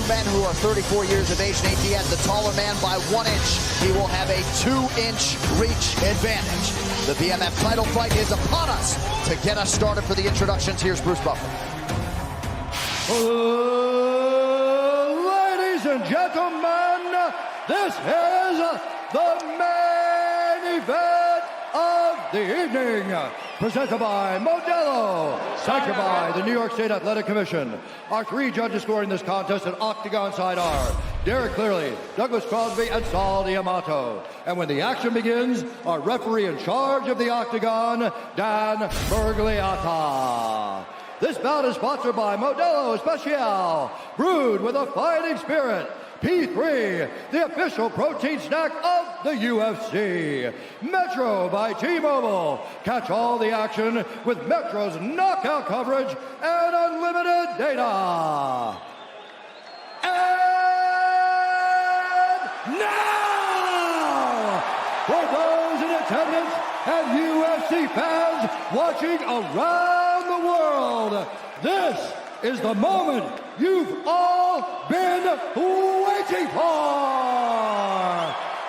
men who are 34 years of age. Nate Diaz, the taller man by 1 inch. He will have a 2-inch reach advantage. The BMF title fight is upon us. To get us started for the introductions, here's Bruce Buffer. Ladies and gentlemen, this is the main event of the evening, presented by Modelo, sanctioned by the New York State Athletic Commission. Our 3 judges scoring this contest at octagon side are Derek Clearly, Douglas Crosby, and Saul D'Amato. And when the action begins, our referee in charge of the octagon, Dan Bergliata. This bout is sponsored by Modelo Especial, brewed with a fighting spirit. P3, the official protein snack of the UFC. Metro by T-Mobile. Catch all the action with Metro's knockout coverage and unlimited data. And now, for those in attendance and UFC fans watching around the world, this is the moment you've all been waiting for!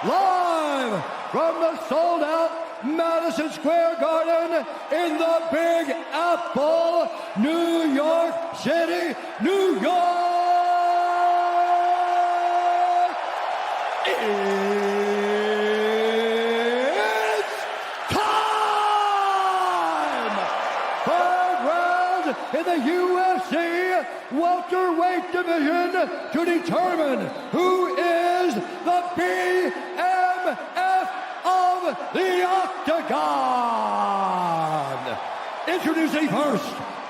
Live from the sold-out Madison Square Garden in the Big Apple, New York City, New York! It's time! 5 rounds in the UFC welterweight division to determine who is the BMF of the Octagon. Introducing first,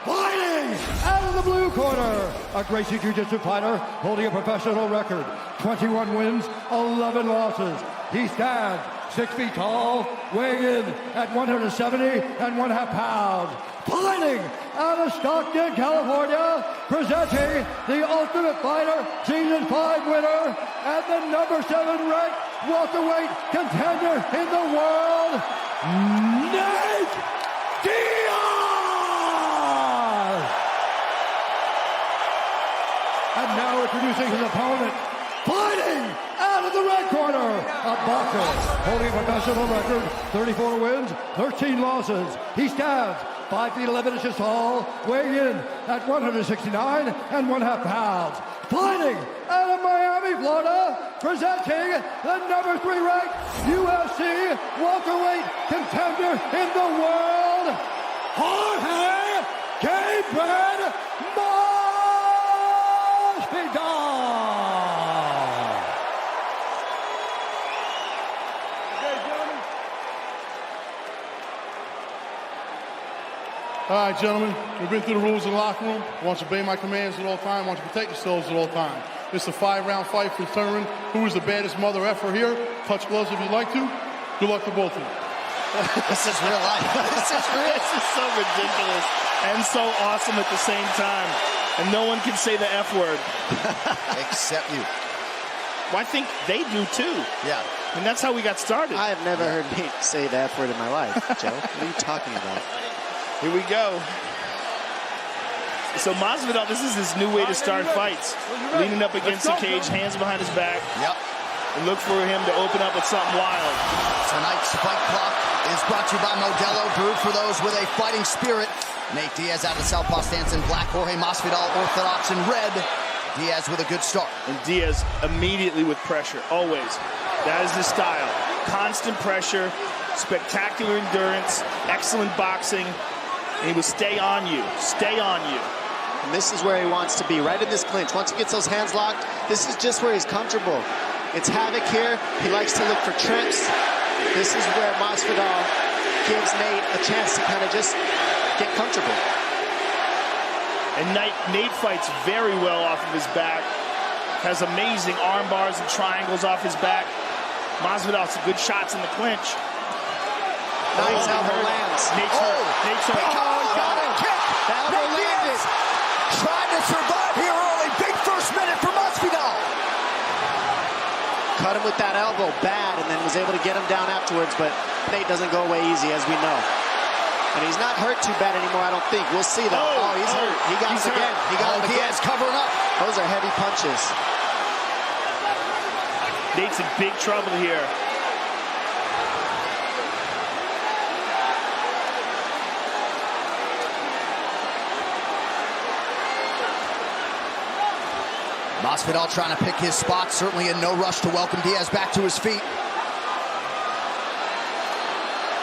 fighting out of the blue corner, a Gracie Jiu-Jitsu fighter holding a professional record, 21 wins, 11 losses. He stands 6 feet tall, weighing in at 170.5 pounds. Fighting out of Stockton, California, presenting the Ultimate Fighter Season 5 winner and the number 7 ranked welterweight contender in the world, Nate Diaz! And now introducing his opponent, fighting out of the red corner, a boxer holding a professional record, 34 wins, 13 losses. He stands 5 feet 11 inches tall, weighing in at 169.5 pounds. Fighting out of Miami, Florida, presenting the number 3 ranked UFC welterweight contender in the world, Jorge Masvidal. All right, gentlemen, we've been through the rules in the locker room. I want you to obey my commands at all times. I want you to protect yourselves at all times. It's a 5-round fight for determining who is the baddest mother effer here. Touch gloves if you'd like to. Good luck to both of you. This is real life. This is real. This is so ridiculous and so awesome at the same time. And no one can say the F word. Except you. Well, I think they do too. Yeah. And that's how we got started. I have never heard Nate say the F word in my life, Joe. What are you talking about? Here we go. So Masvidal, this is his new way to start fights. Leaning up against the cage, hands behind his back. Yep. And look for him to open up with something wild. Tonight's Fight Clock is brought to you by Modelo, brewed for those with a fighting spirit. Nate Diaz out of southpaw stance in black, Jorge Masvidal orthodox in red. Diaz with a good start. And Diaz immediately with pressure, always. That is his style. Constant pressure, spectacular endurance, excellent boxing. And he will stay on you, stay on you. And this is where he wants to be, right in this clinch. Once he gets those hands locked, this is just where he's comfortable. It's havoc here. He likes to look for trips. This is where Masvidal gives Nate a chance to kind of just get comfortable. And Nate fights very well off of his back. Has amazing arm bars and triangles off his back. Masvidal some good shots in the clinch. Nice elbow lands. Nate's hurt. Nate's hurt. Got it. Kick. Elbow landed. Trying to survive here early. Big first minute for Masvidal. Cut him with that elbow bad and then was able to get him down afterwards, but Nate doesn't go away easy, as we know. And he's not hurt too bad anymore, I don't think. We'll see, though. Oh, he's hurt. He got him again. He got him again. Diaz covering up. Those are heavy punches. Nate's in big trouble here. Masvidal trying to pick his spot, certainly in no rush to welcome Diaz back to his feet.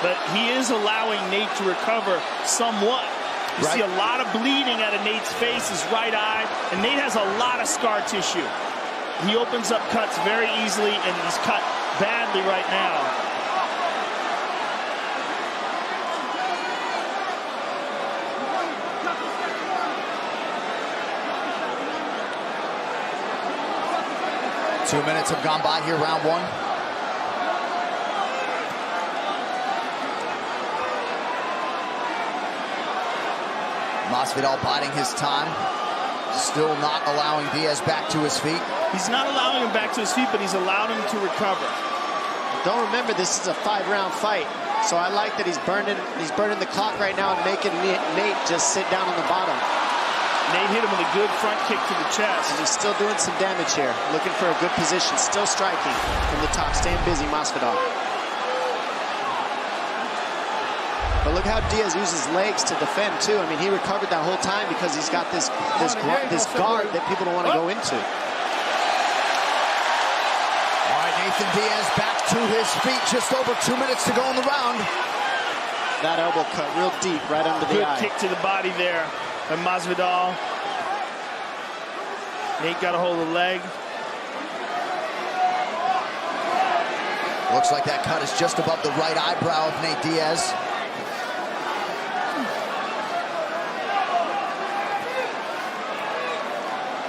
But he is allowing Nate to recover somewhat. You see a lot of bleeding out of Nate's face, his right eye, and Nate has a lot of scar tissue. He opens up cuts very easily, and he's cut badly right now. Two minutes have gone by here, round one. Masvidal biding his time, still not allowing Diaz back to his feet. He's not allowing him back to his feet, but he's allowed him to recover. Don't remember, this is a 5-round fight, so I like that he's burning the clock right now and making Nate just sit down on the bottom. Nate hit him with a good front kick to the chest. And he's still doing some damage here, looking for a good position, still striking from the top, staying busy, Masvidal. But look how Diaz uses legs to defend, too. I mean, he recovered that whole time because he's got this guard that people don't want to go into. All right, Nathan Diaz back to his feet. Just over 2 minutes to go in the round. That elbow cut real deep, right under the eye. Good kick to the body there by Masvidal. Nate got a hold of the leg. Looks like that cut is just above the right eyebrow of Nate Diaz.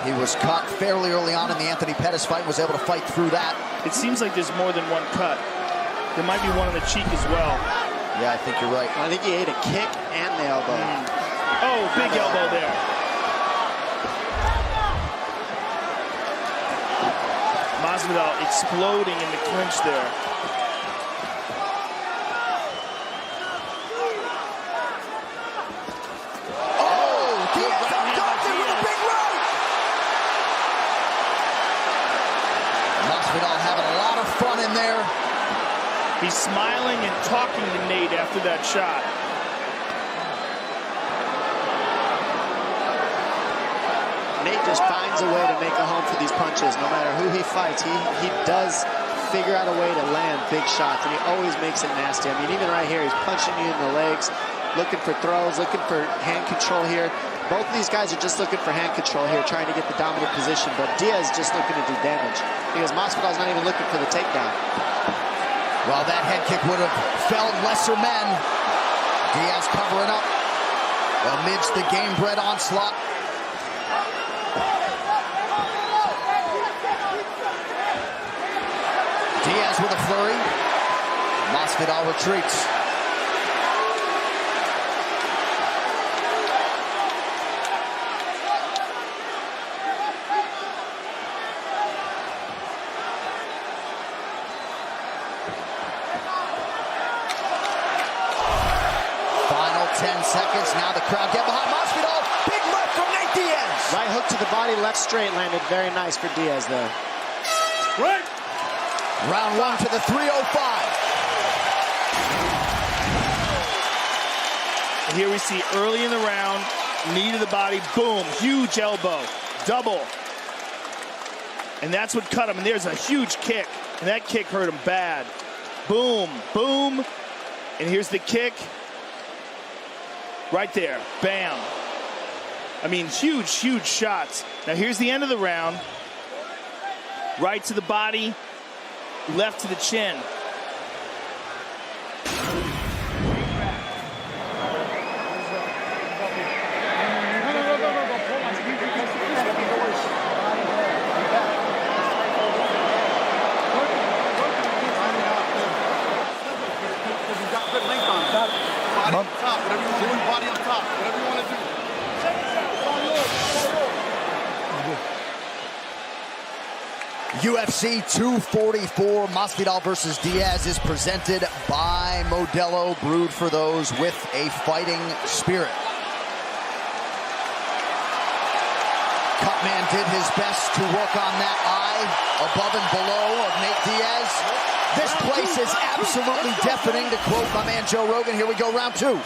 He was cut fairly early on in the Anthony Pettis fight, was able to fight through that. It seems like there's more than one cut. There might be one on the cheek as well. Yeah, I think you're right. I think he ate a kick and the elbow. Oh, big elbow there. Masvidal exploding in the clinch there. Masvidal having a lot of fun in there. He's smiling and talking to Nate after that shot. Nate just finds a way to make a home for these punches. No matter who he fights, he does figure out a way to land big shots, and he always makes it nasty. I mean, even right here, he's punching you in the legs, looking for throws, looking for hand control here. Both of these guys are just looking for hand control here, trying to get the dominant position, but Diaz just looking to do damage because Masvidal's not even looking for the takedown. Well, that head kick would have felled lesser men. Diaz covering up amidst the game-bred onslaught. Diaz with a flurry. Masvidal retreats. Final 10 seconds. Now the crowd get behind Masvidal. Big left from Nate Diaz. Right hook to the body, left straight landed. Very nice for Diaz there. Right. Round one to the 305. And here we see early in the round, knee to the body, boom, huge elbow, double. And that's what cut him. And there's a huge kick, and that kick hurt him bad. Boom, boom. And here's the kick. Right there, bam. I mean, huge, huge shots. Now here's the end of the round. Right to the body, left to the chin. Body on top, whatever you want to do, body on top, whatever you want to do. UFC 244, Masvidal versus Diaz is presented by Modelo, brewed for those with a fighting spirit. Cutman did his best to work on that eye above and below of Nate Diaz. This place is absolutely deafening, to quote my man Joe Rogan. Here we go, round two.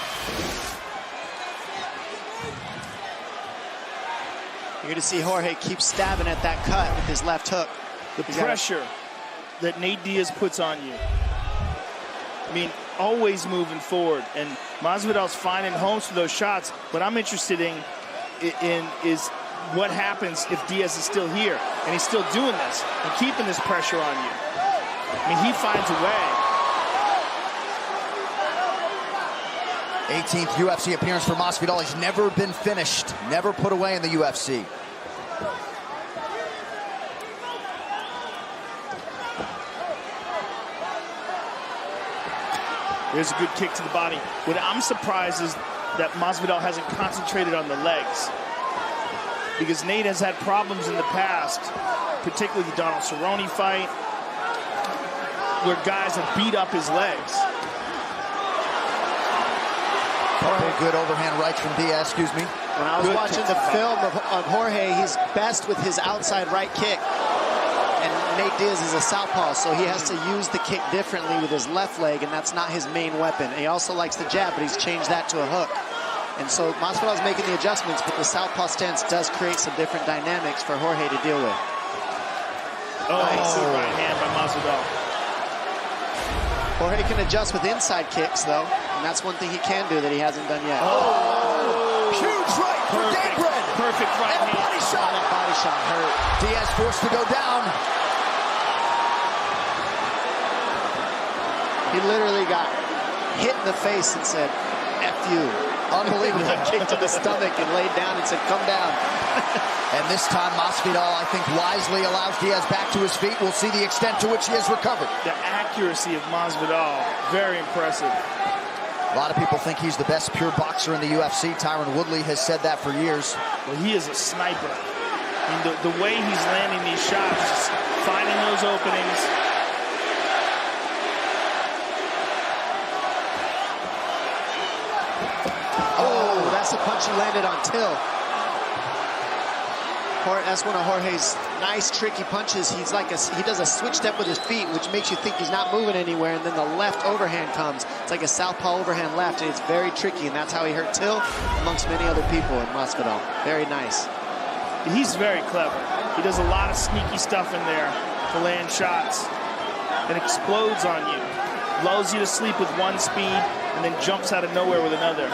You're going to see Jorge keep stabbing at that cut with his left hook. The pressure that Nate Diaz puts on you. I mean, always moving forward. And Masvidal's finding homes for those shots. What I'm interested in is what happens if Diaz is still here and he's still doing this and keeping this pressure on you. I mean, he finds a way. 18th UFC appearance for Masvidal. He's never been finished, never put away in the UFC. There's a good kick to the body. What I'm surprised is that Masvidal hasn't concentrated on the legs, because Nate has had problems in the past, particularly the Donald Cerrone fight, where guys have beat up his legs. Couple good overhand rights from Diaz, excuse me. When I was watching the film of Jorge, he's best with his outside right kick. And Nate Diaz is a southpaw, so he has to use the kick differently with his left leg, and that's not his main weapon. He also likes the jab, but he's changed that to a hook. And so Masvidal's making the adjustments, but the southpaw stance does create some different dynamics for Jorge to deal with. Oh, nice. Good right hand by Masvidal. Jorge can adjust with inside kicks, though, and that's one thing he can do that he hasn't done yet. Oh! Huge right for Gabriel. Perfect right hand. And a body shot. That body shot hurt. Diaz forced to go down. He literally got hit in the face and said, F you. Unbelievable. Kick to the stomach and laid down and said, come down. And this time, Masvidal, I think, wisely allows Diaz back to his feet. We'll see the extent to which he has recovered. The accuracy of Masvidal, very impressive. A lot of people think he's the best pure boxer in the UFC. Tyron Woodley has said that for years. Well, he is a sniper. I mean, the way he's landing these shots, finding those openings. Oh, that's the punch he landed on Till. That's one of Jorge's nice, tricky punches. He does a switch step with his feet, which makes you think he's not moving anywhere, and then the left overhand comes. It's like a southpaw overhand left, and it's very tricky, and that's how he hurt Till, amongst many other people in Masvidal. Very nice. He's very clever. He does a lot of sneaky stuff in there to land shots, and explodes on you. Lulls you to sleep with one speed, and then jumps out of nowhere with another.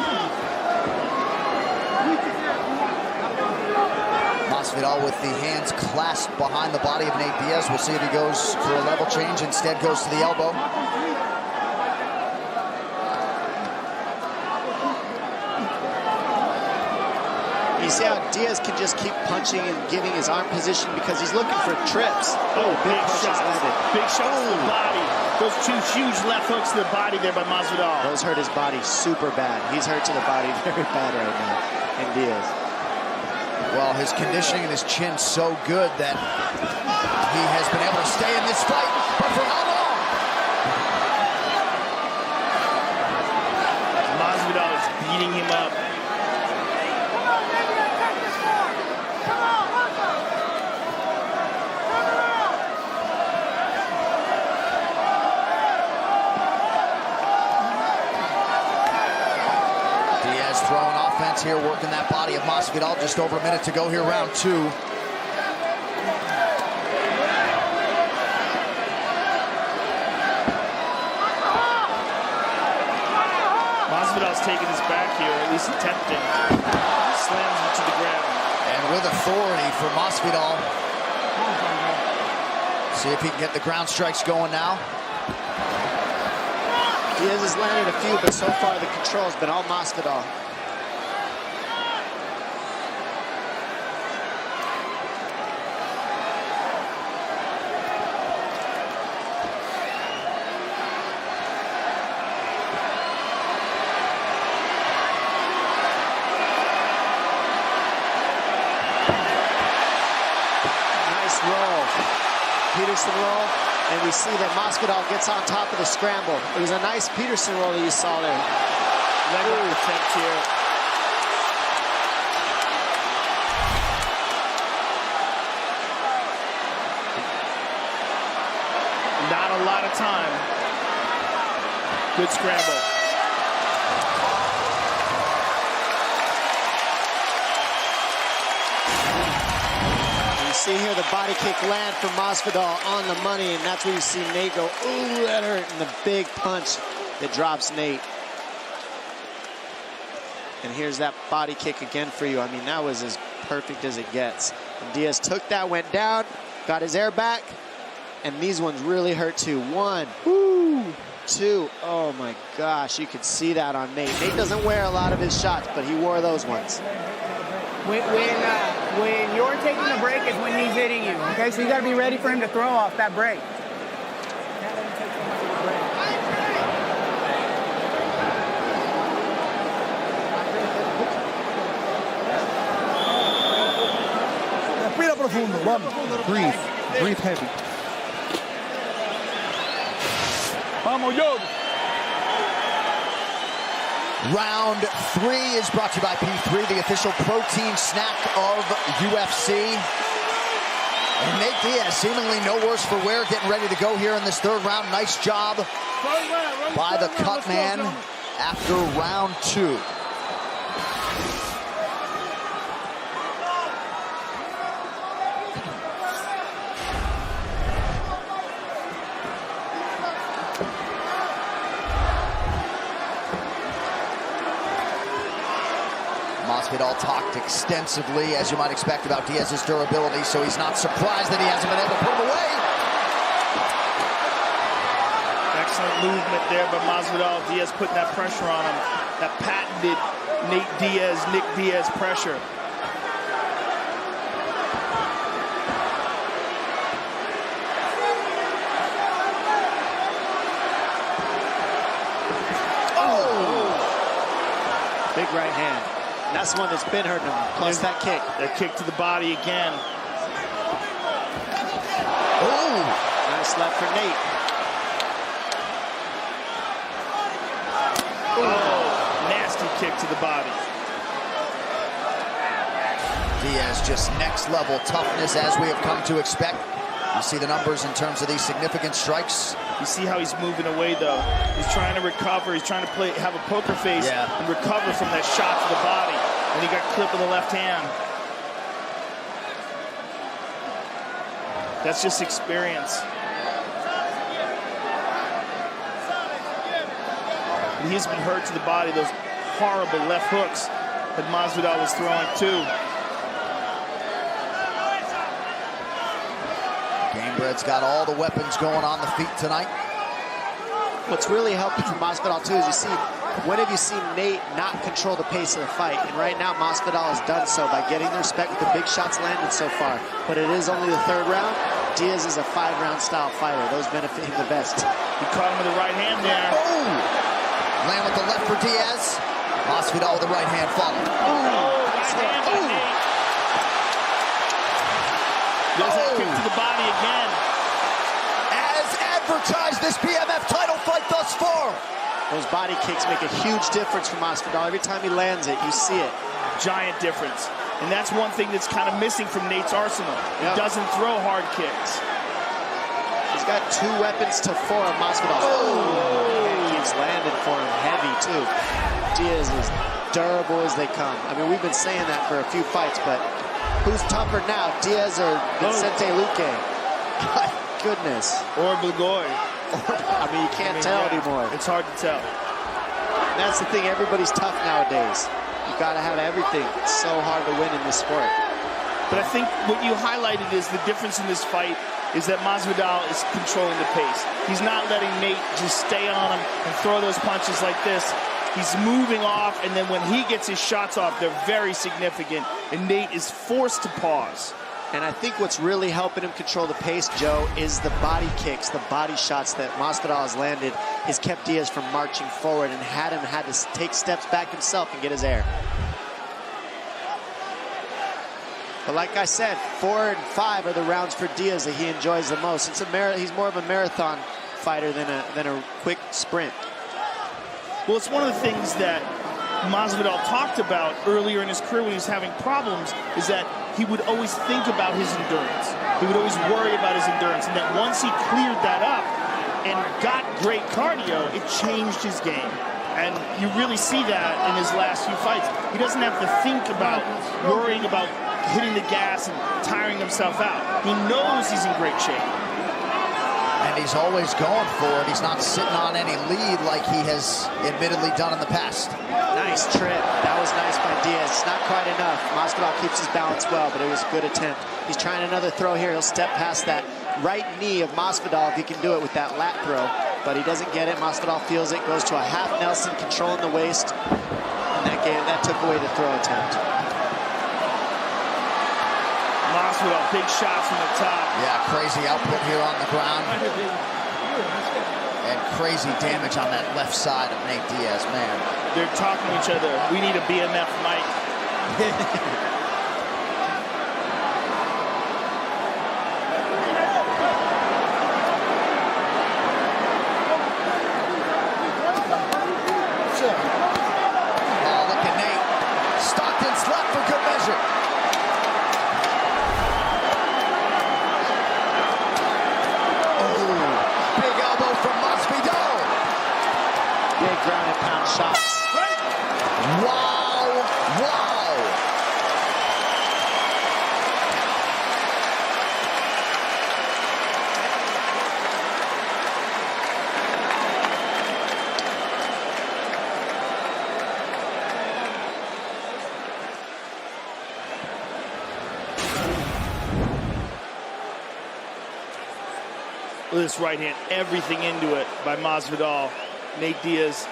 Masvidal with the hands clasped behind the body of Nate Diaz. We'll see if he goes for a level change. Instead goes to the elbow. You see how Diaz can just keep punching and giving his arm position because he's looking for trips. Oh, big shot. Big shot to the body. Those two huge left hooks to the body there by Masvidal. Those hurt his body super bad. He's hurt to the body very bad right now. And Diaz. Well, his conditioning and his chin so good that he has been able to stay in this fight, but for how long? Masvidal is beating him up. Diaz throwing offense here, working that body of Masvidal. Just over a minute to go here, round two. Masvidal's taking his back here, or at least attempting. Slams him to the ground. And with authority for Masvidal. See if he can get the ground strikes going now. Diaz has landed a few, but so far the control's been all Masvidal. Peterson roll, and we see that Masvidal gets on top of the scramble. It was a nice Peterson roll that you saw there. Leg lock attempt here. Not a lot of time. Good scramble. See here the body kick land from Masvidal on the money, and that's where you see Nate go, ooh, that hurt, and the big punch that drops Nate. And here's that body kick again for you. I mean, that was as perfect as it gets. And Diaz took that, went down, got his air back, and these ones really hurt too. 1, 2, oh my gosh, you could see that on Nate. Nate doesn't wear a lot of his shots, but he wore those ones. When you're taking the break is when he's hitting you, okay? So you got to be ready for him to throw off that break. Respira profundo, vamos. Breathe heavy. Vamos, Jorge. Round 3 is brought to you by P3, the official protein snack of UFC. And Nate Diaz, seemingly no worse for wear, getting ready to go here in this 3rd round. Nice job by the cut man after round 2. Masvidal talked extensively, as you might expect, about Diaz's durability, so he's not surprised that he hasn't been able to put him away. Excellent movement there by Masvidal. Diaz putting that pressure on him. That patented Nick Diaz pressure. Big right hand. And that's the one that's been hurting him, plus that kick. That kick to the body again. Oh! Nice left for Nate. Oh, nasty kick to the body. Diaz just next level toughness, as we have come to expect. You see the numbers in terms of these significant strikes. You see how he's moving away, though. He's trying to recover. He's trying to have a poker face and recover from that shot to the body. And he got clipped with the left hand. That's just experience. And he's been hurt to the body. Those horrible left hooks that Masvidal was throwing, too. Gamebred's got all the weapons going on the feet tonight. What's really helping for Masvidal too is you see, when have you seen Nate not control the pace of the fight? And right now Masvidal has done so by getting the respect with the big shots landed so far. But it is only the 3rd round. Diaz is a 5-round style fighter. Those benefit him the best. He caught him with the right hand there. Oh! Land with the left for Diaz. Masvidal with the right hand follow. Oh, nice hand by Nate. There's that kick to the body again. As advertised, this BMF title fight thus far. Those body kicks make a huge difference for Masvidal. Every time he lands it, you see it. Giant difference. And that's one thing that's kind of missing from Nate's arsenal. He doesn't throw hard kicks. He's got 2 weapons to 4 of Masvidal. Oh! He's landed for him heavy, too. Diaz is durable as they come. I mean, we've been saying that for a few fights, but who's tougher now, Diaz or Vicente Luque? My goodness. Or Blagoy. I mean, you can't tell anymore. It's hard to tell. And that's the thing, everybody's tough nowadays. You gotta have everything. It's so hard to win in this sport. But I think what you highlighted is the difference in this fight is that Masvidal is controlling the pace. He's not letting Nate just stay on him and throw those punches like this. He's moving off, and then when he gets his shots off, they're very significant, and Nate is forced to pause. And I think what's really helping him control the pace, Joe, is the body kicks, the body shots that Masvidal has landed has kept Diaz from marching forward and had to take steps back himself and get his air. But like I said, 4 and 5 are the rounds for Diaz that he enjoys the most. He's more of a marathon fighter than a quick sprint. Well, it's one of the things that Masvidal talked about earlier in his career when he was having problems, is that he would always think about his endurance. He would always worry about his endurance, and that once he cleared that up and got great cardio, it changed his game. And you really see that in his last few fights. He doesn't have to think about worrying about hitting the gas and tiring himself out. He knows he's in great shape. And he's always going for it. He's not sitting on any lead like he has admittedly done in the past. Nice trip. That was nice by Diaz. It's not quite enough. Masvidal keeps his balance well, but it was a good attempt. He's trying another throw here. He'll step past that right knee of Masvidal if he can do it with that lat throw. But he doesn't get it. Masvidal feels it. Goes to a half Nelson, controlling the waist. And that took away the throw attempt. Masvidal, big shots from the top. Yeah, crazy output here on the ground. And crazy damage on that left side of Nate Diaz, man. They're talking to each other. We need a BMF mic. Ground and pound shots. Wow, wow. Look at this right hand, everything into it by Masvidal. Nate Diaz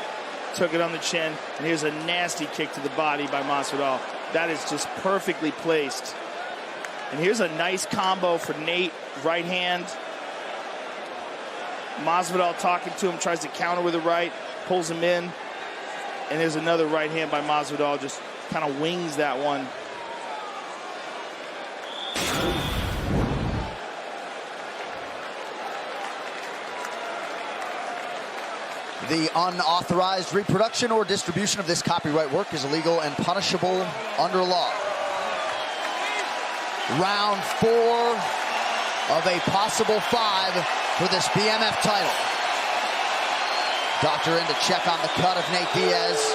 took it on the chin, and here's a nasty kick to the body by Masvidal. That is just perfectly placed. And here's a nice combo for Nate, right hand. Masvidal talking to him, tries to counter with the right, pulls him in. And there's another right hand by Masvidal, just kind of wings that one. The unauthorized reproduction or distribution of this copyright work is illegal and punishable under law. Round 4 of a possible 5 for this BMF title. Doctor in to check on the cut of Nate Diaz.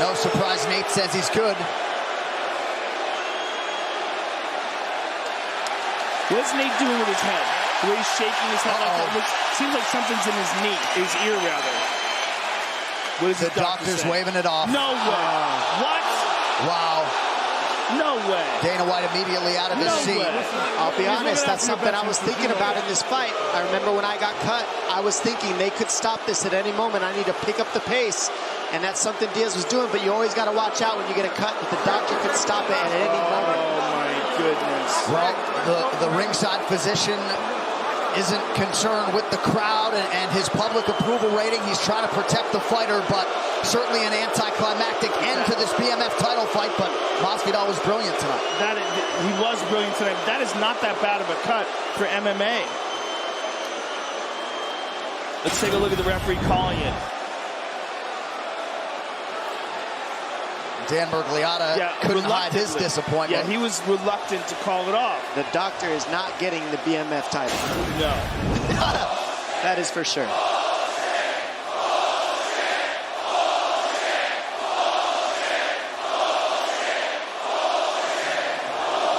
No surprise, Nate says he's good. What's Nate doing with his head? The way he's shaking his head like that, seems like something's in his knee, his ear rather. What is the doctor's waving it off? No way. What? Wow. No way. Dana White immediately out of his seat. I'll be honest, that's something I was thinking about in this fight. I remember when I got cut, I was thinking they could stop this at any moment. I need to pick up the pace. And that's something Diaz was doing, but you always got to watch out when you get a cut, but the doctor could stop it at any moment. Oh my goodness. Well, the ringside physician isn't concerned with the crowd and his public approval rating. He's trying to protect the fighter, but certainly an anticlimactic end to this BMF title fight, but Masvidal was brilliant tonight. He was brilliant tonight. That is not that bad of a cut for MMA. Let's take a look at the referee calling it. Dan Bergliata couldn't hide his disappointment. Yeah, he was reluctant to call it off. The doctor is not getting the BMF title. No. That is for sure.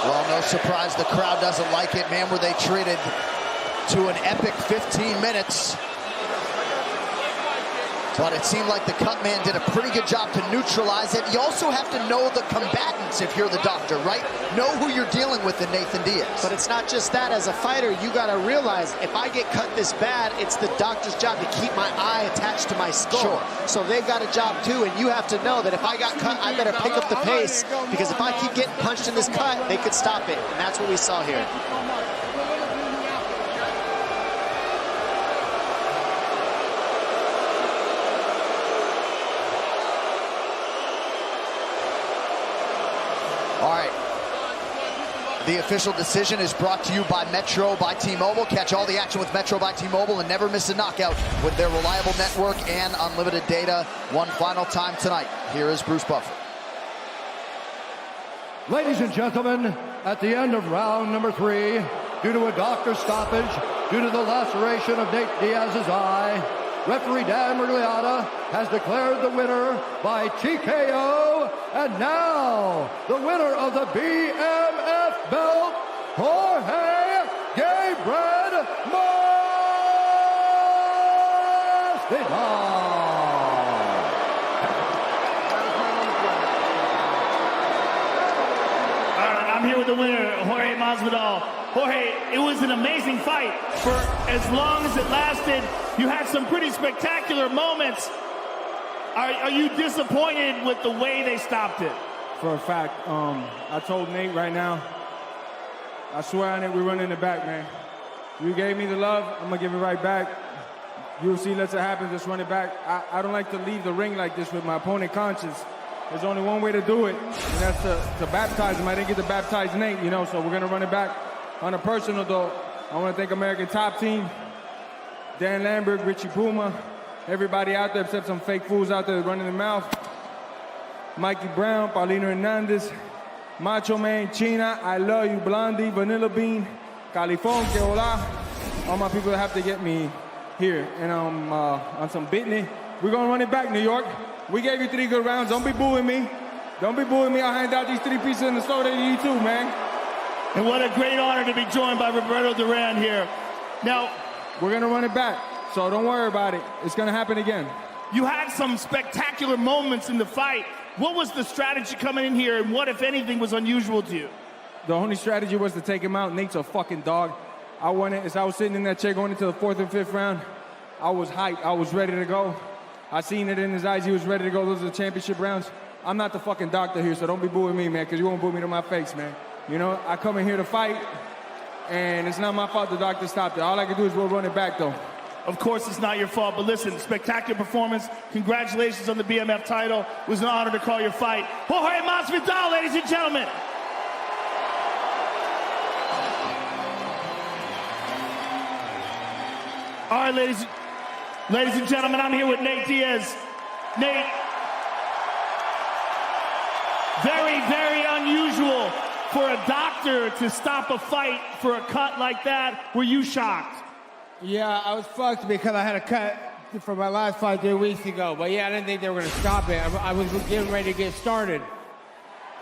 Well, no surprise the crowd doesn't like it. Man, were they treated to an epic 15 minutes. But it seemed like the cut man did a pretty good job to neutralize it. You also have to know the combatants if you're the doctor, right? Know who you're dealing with in Nathan Diaz. But it's not just that. As a fighter, you got to realize if I get cut this bad, it's the doctor's job to keep my eye attached to my skull. Sure. So they've got a job too, and you have to know that if I got cut, I better pick up the pace, because if I keep getting punched in this cut, they could stop it. And that's what we saw here. All right. The official decision is brought to you by Metro by T-Mobile. Catch all the action with Metro by T-Mobile and never miss a knockout with their reliable network and unlimited data. One final time tonight. Here is Bruce Buffer. Ladies and gentlemen, at the end of round number 3, due to a doctor's stoppage, due to the laceration of Nate Diaz's eye, referee Dan Mergliata has declared the winner by TKO, and now the winner of the BMF belt, Jorge Masvidal. I'm here with the winner, Jorge Masvidal. Jorge, it was an amazing fight. For as long as it lasted, you had some pretty spectacular moments. Are you disappointed with the way they stopped it? For a fact, I told Nate right now, I swear on it, we're running it back, man. You gave me the love, I'm gonna give it right back. UFC lets it happen, just run it back. I don't like to leave the ring like this with my opponent conscious. There's only one way to do it, and that's to baptize him. I didn't get to baptize Nate, you know, so we're gonna run it back. On a personal note, I wanna thank American Top Team, Dan Lambert, Richie Puma, everybody out there except some fake fools out there running their mouth. Mikey Brown, Paulino Hernandez, Macho Man, China, I love you, Blondie, Vanilla Bean, California, que hola. All my people that have to get me here. And on some Bitney, we're gonna run it back, New York. We gave you 3 good rounds. Don't be booing me. Don't be booing me. I'll hand out these 3 pieces in the store to you too, man. And what a great honor to be joined by Roberto Duran here. Now, we're gonna run it back, so don't worry about it. It's gonna happen again. You had some spectacular moments in the fight. What was the strategy coming in here, and what, if anything, was unusual to you? The only strategy was to take him out. Nate's a fucking dog. I wanted, as I was sitting in that chair going into the 4th and 5th round, I was hyped. I was ready to go. I seen it in his eyes. He was ready to go. Those are the championship rounds. I'm not the fucking doctor here, so don't be booing me, man, because you won't boo me to my face, man. You know, I come in here to fight, and it's not my fault the doctor stopped it. All I can do is we'll run it back, though. Of course, it's not your fault, but listen, spectacular performance. Congratulations on the BMF title. It was an honor to call your fight. Jorge Masvidal, ladies and gentlemen. All right, ladies and gentlemen, I'm here with Nate Diaz. Nate, very, very unusual for a doctor to stop a fight for a cut like that. Were you shocked? Yeah, I was fucked because I had a cut for my last fight 3 weeks ago. But yeah, I didn't think they were going to stop it. I was getting ready to get started.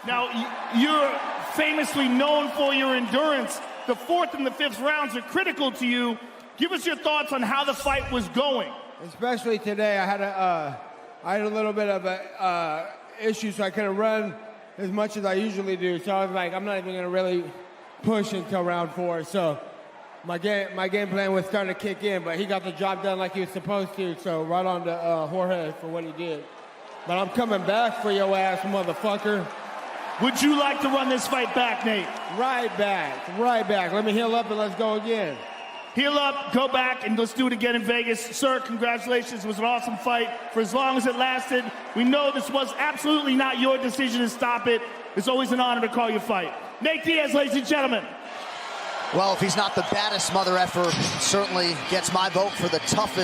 Now, you're famously known for your endurance. The 4th and the 5th rounds are critical to you. Give us your thoughts on how the fight was going. Especially today, I had a little bit of a issue, so I couldn't run as much as I usually do. So I was like, I'm not even going to really push until round 4. So my game plan was starting to kick in, but he got the job done like he was supposed to. So right on to Jorge for what he did. But I'm coming back for your ass, motherfucker. Would you like to run this fight back, Nate? Right back, right back. Let me heal up and let's go again. Heal up, go back, and let's do it again in Vegas. Sir, congratulations. It was an awesome fight for as long as it lasted. We know this was absolutely not your decision to stop it. It's always an honor to call your fight. Nate Diaz, ladies and gentlemen. Well, if he's not the baddest mother effer, certainly gets my vote for the toughest.